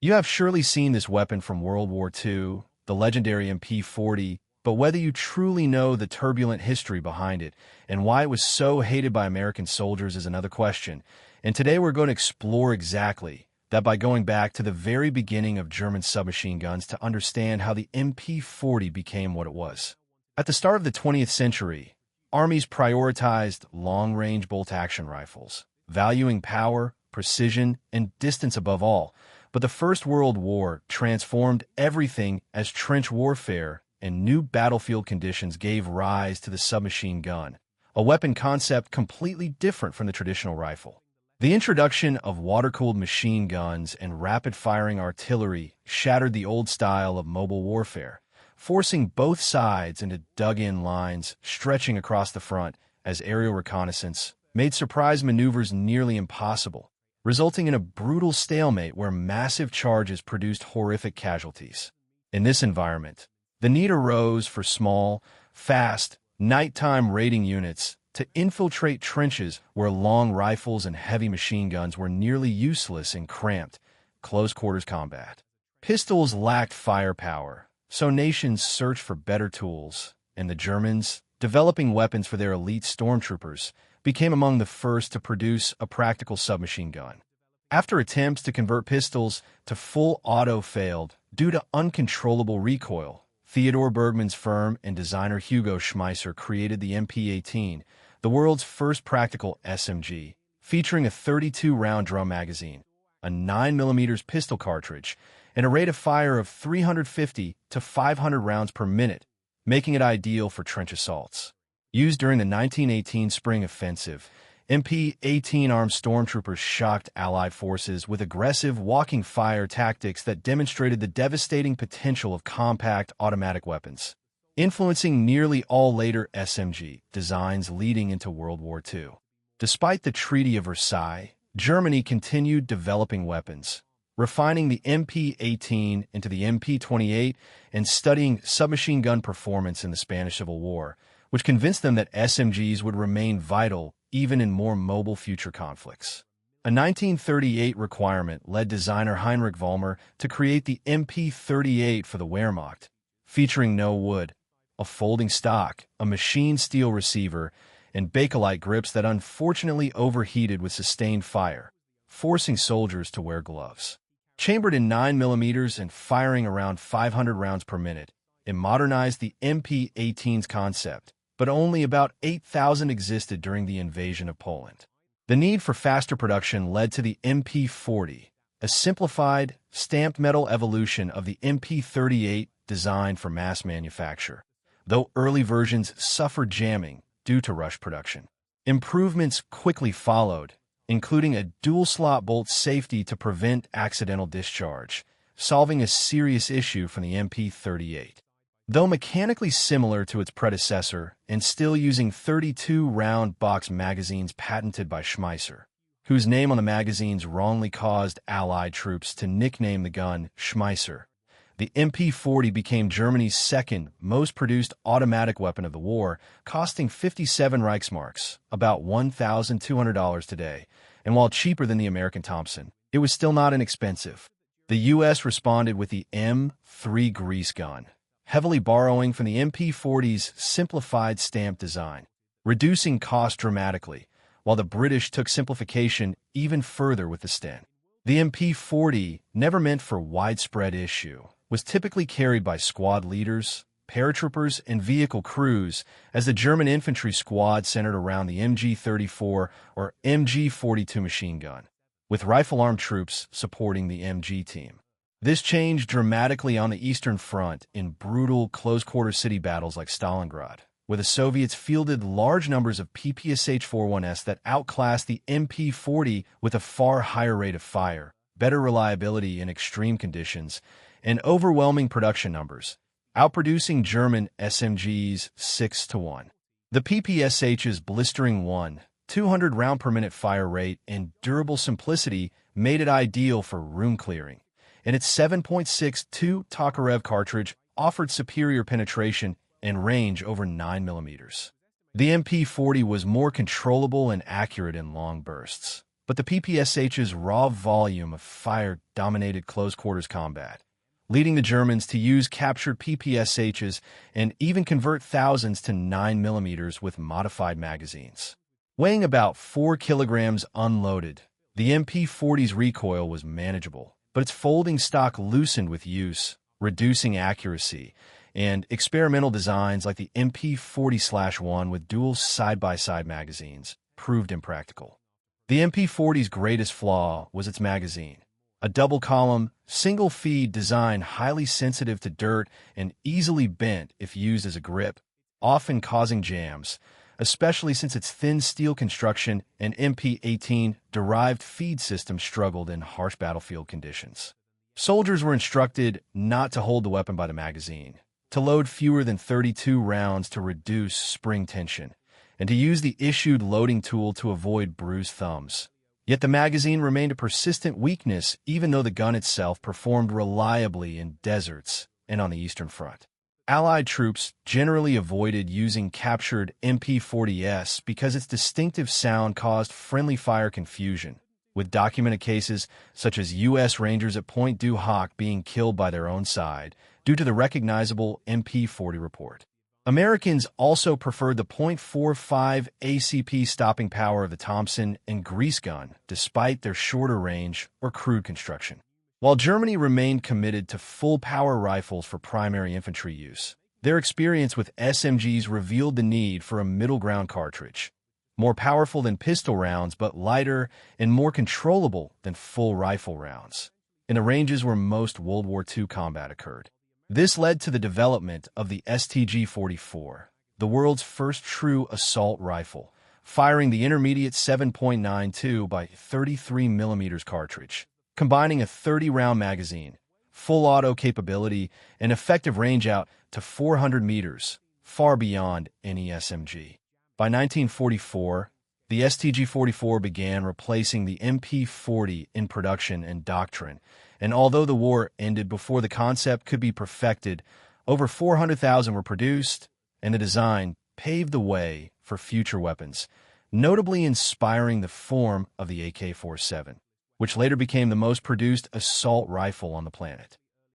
You have surely seen this weapon from World War II, the legendary MP40, but whether you truly know the turbulent history behind it and why it was so hated by American soldiers is another question. And today we're going to explore exactly that by going back to the very beginning of German submachine guns to understand how the MP40 became what it was. At the start of the 20th century, armies prioritized long-range bolt-action rifles, valuing power, precision, and distance above all. But the First World War transformed everything as trench warfare and new battlefield conditions gave rise to the submachine gun, a weapon concept completely different from the traditional rifle. The introduction of water-cooled machine guns and rapid-firing artillery shattered the old style of mobile warfare, forcing both sides into dug-in lines stretching across the front as aerial reconnaissance made surprise maneuvers nearly impossible, resulting in a brutal stalemate where massive charges produced horrific casualties. In this environment, the need arose for small, fast, nighttime raiding units to infiltrate trenches where long rifles and heavy machine guns were nearly useless in cramped, close-quarters combat. Pistols lacked firepower, so nations searched for better tools, and the Germans, developing weapons for their elite stormtroopers, became among the first to produce a practical submachine gun. After attempts to convert pistols to full auto failed due to uncontrollable recoil, Theodore Bergmann's firm and designer Hugo Schmeisser created the MP18, the world's first practical SMG, featuring a 32-round drum magazine, a 9mm pistol cartridge, and a rate of fire of 350 to 500 rounds per minute, making it ideal for trench assaults. Used during the 1918 Spring Offensive, MP-18 armed stormtroopers shocked Allied forces with aggressive walking fire tactics that demonstrated the devastating potential of compact automatic weapons, influencing nearly all later SMG designs leading into World War II. Despite the Treaty of Versailles, Germany continued developing weapons, refining the MP-18 into the MP-28 and studying submachine gun performance in the Spanish Civil War, which convinced them that SMGs would remain vital even in more mobile future conflicts. A 1938 requirement led designer Heinrich Vollmer to create the MP38 for the Wehrmacht, featuring no wood, a folding stock, a machine steel receiver, and Bakelite grips that unfortunately overheated with sustained fire, forcing soldiers to wear gloves. Chambered in 9mm and firing around 500 rounds per minute, it modernized the MP18's concept, but only about 8,000 existed during the invasion of Poland. The need for faster production led to the MP40, a simplified, stamped metal evolution of the MP38 designed for mass manufacture, though early versions suffered jamming due to rush production. Improvements quickly followed, including a dual-slot bolt safety to prevent accidental discharge, solving a serious issue from the MP38. Though mechanically similar to its predecessor and still using 32-round box magazines patented by Schmeisser, whose name on the magazines wrongly caused Allied troops to nickname the gun Schmeisser, the MP40 became Germany's second most produced automatic weapon of the war, costing 57 Reichsmarks, about $1,200 today, and while cheaper than the American Thompson, it was still not inexpensive. The U.S. responded with the M3 grease gun, heavily borrowing from the MP40's simplified stamp design, reducing cost dramatically, while the British took simplification even further with the Sten. The MP40, never meant for widespread issue, was typically carried by squad leaders, paratroopers, and vehicle crews, as the German infantry squad centered around the MG-34 or MG-42 machine gun, with rifle-armed troops supporting the MG team. This changed dramatically on the Eastern Front in brutal close-quarter city battles like Stalingrad, where the Soviets fielded large numbers of PPSH-41s that outclassed the MP40 with a far higher rate of fire, better reliability in extreme conditions, and overwhelming production numbers, outproducing German SMGs 6-1. The PPSH's blistering 200 round per minute fire rate and durable simplicity made it ideal for room clearing, and its 7.62 Tokarev cartridge offered superior penetration and range over 9mm. The MP40 was more controllable and accurate in long bursts, but the PPSH's raw volume of fire dominated close-quarters combat, leading the Germans to use captured PPSHs and even convert thousands to 9mm with modified magazines. Weighing about 4 kilograms unloaded, the MP40's recoil was manageable, but its folding stock loosened with use, reducing accuracy, and experimental designs like the MP40/1 with dual side-by-side magazines proved impractical. The MP40's greatest flaw was its magazine, a double-column, single-feed design highly sensitive to dirt and easily bent if used as a grip, often causing jams, especially since its thin steel construction and MP18-derived feed system struggled in harsh battlefield conditions. Soldiers were instructed not to hold the weapon by the magazine, to load fewer than 32 rounds to reduce spring tension, and to use the issued loading tool to avoid bruised thumbs. Yet the magazine remained a persistent weakness even though the gun itself performed reliably in deserts and on the Eastern Front. Allied troops generally avoided using captured MP40s because its distinctive sound caused friendly fire confusion, with documented cases such as U.S. Rangers at Point du Hoc being killed by their own side due to the recognizable MP40 report. Americans also preferred the .45 ACP stopping power of the Thompson and Grease gun, despite their shorter range or crude construction. While Germany remained committed to full-power rifles for primary infantry use, their experience with SMGs revealed the need for a middle-ground cartridge, more powerful than pistol rounds but lighter and more controllable than full rifle rounds, in the ranges where most World War II combat occurred. This led to the development of the STG-44, the world's first true assault rifle, firing the intermediate 7.92 by 33mm cartridge, combining a 30-round magazine, full auto capability, and effective range out to 400 meters, far beyond any SMG. By 1944, the STG-44 began replacing the MP40 in production and doctrine, and although the war ended before the concept could be perfected, over 400,000 were produced, and the design paved the way for future weapons, notably inspiring the form of the AK-47, which later became the most produced assault rifle on the planet.